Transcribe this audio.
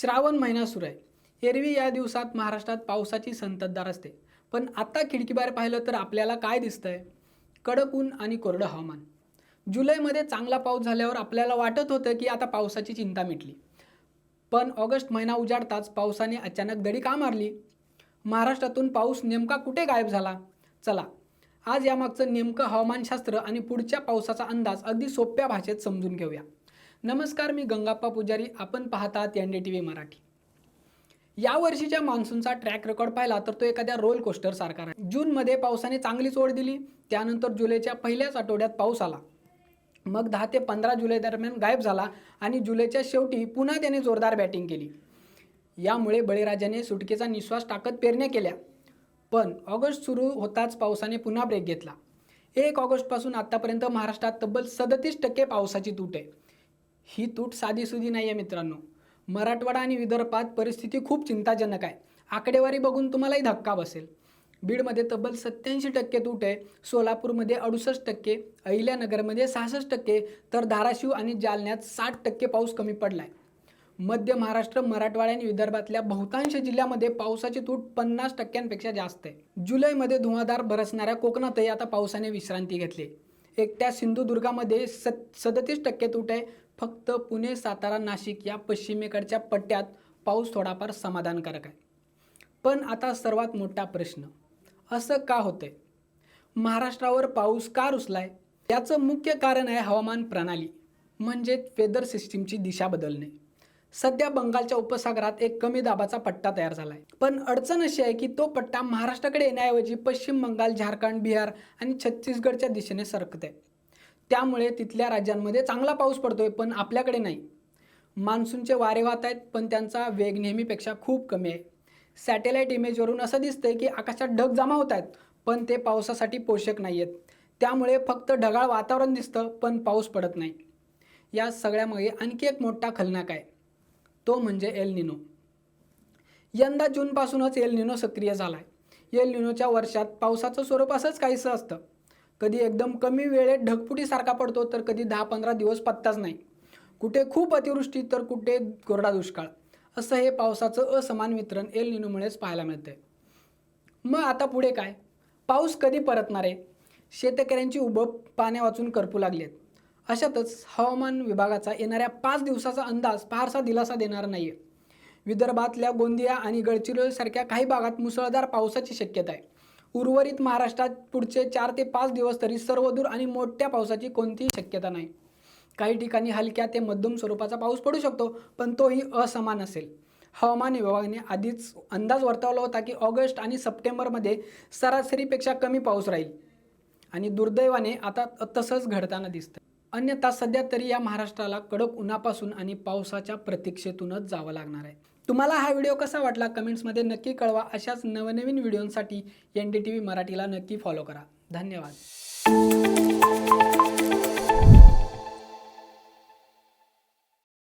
श्रावण महिना सुरू आहे। एरवी या दिवसात महाराष्ट्रात पावसाची संततधार असते, पण आता खिडकीबाहेर पाहिलं तर आपल्याला काय दिसतंय? कडक ऊन आणि कोरडं हवामान। जुलैमध्ये चांगला पाऊस झाल्यावर आपल्याला वाटत होतं की आता पावसाची चिंता मिटली, पण ऑगस्ट महिना उजाडताच पावसाने अचानक दडी का मारली? महाराष्ट्रातून पाऊस नेमका कुठे गायब झाला? चला आज यामागचं नेमकं हवामानशास्त्र आणि पुढच्या पावसाचा अंदाज अगदी सोप्या भाषेत समजून घेऊया। नमस्कार, मी गंगाप्पा पुजारी, आपण पाहतात NDTV मराठी। या वर्षीच्या मान्सूनचा ट्रॅक रेकॉर्ड पाहिला तर तो एखाद्या रोल कोस्टर सारखा आहे। जूनमध्ये पावसाने चांगलीच ओढ दिली, त्यानंतर जुलैच्या पहिल्याच आठवड्यात पाऊस आला, मग 10 ते 15 जुलै दरम्यान गायब झाला आणि जुलैच्या शेवटी पुन्हा त्याने जोरदार बॅटिंग केली। यामुळे बळीराजाने सुटकेचा निश्वास टाकत पेरण्या केल्या, पण ऑगस्ट सुरू होताच पावसाने पुन्हा ब्रेक घेतला। 1 ऑगस्टपासून आतापर्यंत महाराष्ट्रात तब्बल 37% पावसाची तूट आहे। ही तूट साधीसुधी नाही आहे मित्रांनो। मराठवाडा आणि विदर्भात परिस्थिती खूप चिंताजनक आहे। आकडेवारी बघून तुम्हालाही धक्का बसेल। बीडमध्ये तब्बल 87% तूट आहे, सोलापूरमध्ये 68%, अहिल्यानगरमध्ये 66%, तर धाराशिव आणि जालन्यात 60% पाऊस कमी पडला आहे। मध्य महाराष्ट्र, मराठवाडा आणि विदर्भातल्या बहुतांश जिल्ह्यामध्ये पावसाची तूट 50%पेक्षा जास्त आहे। जुलैमध्ये धुवाधार बरसणाऱ्या कोकणातही आता पावसाने विश्रांती घेतली। एकट्या सिंधुदुर्गामध्ये 37% तूट आहे। फक्त पुणे, सातारा, नाशिक या पश्चिमेकडच्या पट्ट्यात पाऊस थोडाफार समाधानकारक आहे। पण आता सर्वात मोठा प्रश्न, असं का होतंय? महाराष्ट्रावर पाऊस का रुसलाय? याचं मुख्य कारण आहे हवामान प्रणाली, म्हणजे वेदर सिस्टीमची दिशा बदलणे। सध्या बंगालच्या उपसागरात एक कमी दाबाचा पट्टा तयार झाला आहे, पण अडचण अशी आहे की तो पट्टा महाराष्ट्राकडे येण्याऐवजी पश्चिम बंगाल, झारखंड, बिहार आणि छत्तीसगडच्या दिशेने सरकत आहे। त्यामुळे तिथल्या राज्यांमध्ये चांगला पाऊस पडतोय, पण आपल्याकडे नाही। मान्सूनचे वारे वाहत आहेत, पण त्यांचा वेग नेहमीपेक्षा खूप कमी आहे। सॅटेलाइट इमेजवरून असं दिसतंय की आकाशात ढग जमा होत आहेत, पण ते पावसासाठी पोषक नाही आहेत। त्यामुळे फक्त ढगाळ वातावरण दिसतं, पण पाऊस पडत नाही। या सगळ्यामागे आणखी एक मोठा खलनायक आहे, तो म्हणजे एल निनो। यंदा जूनपासूनच एल निनो सक्रिय झाला आहे। एल निनोच्या वर्षात पावसाचं स्वरूप असंच काहीसं असतं। कधी एकदम कमी वेळेत ढगफुटीसारखा पडतो, तर कधी 10-15 दिवस पत्ताच नाही। कुठे खूप अतिवृष्टी तर कुठे कोरडा दुष्काळ, असं हे पावसाचं असमान वितरण एल निनोमुळेच पाहायला मिळतंय। मग आता पुढे काय? पाऊस कधी परतणार आहे? शेतकऱ्यांची उभं पाण्या वाचून करपू लागली आहेत। अशातच हवामान विभागाचा येणाऱ्या 5 दिवसाचा अंदाज फारसा दिलासा देणारा नाही आहे। विदर्भातल्या गोंदिया आणि गडचिरोलीसारख्या काही भागात मुसळधार पावसाची शक्यता आहे। उर्वरित महाराष्ट्रात पुढचे 4 ते 5 दिवस तरी सर्वदूर आणि मोठ्या पावसाची कोणतीही शक्यता नाही। काही ठिकाणी हलक्या ते मध्यम स्वरूपाचा पाऊस पडू शकतो, पण तोही असमान असेल। हवामान विभागाने आधीच अंदाज वर्तवला होता की ऑगस्ट आणि सप्टेंबरमध्ये सरासरीपेक्षा कमी पाऊस राहील, आणि दुर्दैवाने आता तसंच घडताना दिसतं। अन्यथा सध्या तरी या महाराष्ट्राला कडक उन्हापासून आणि पावसाच्या प्रतीक्षेतूनच जावं लागणार आहे। तुम्हाला हा व्हिडिओ कसा वाटला कमेंट्समध्ये नक्की कळवा। अशाच नवनवीन व्हिडिओंसाठी NDTV मराठीला नक्की फॉलो करा। धन्यवाद।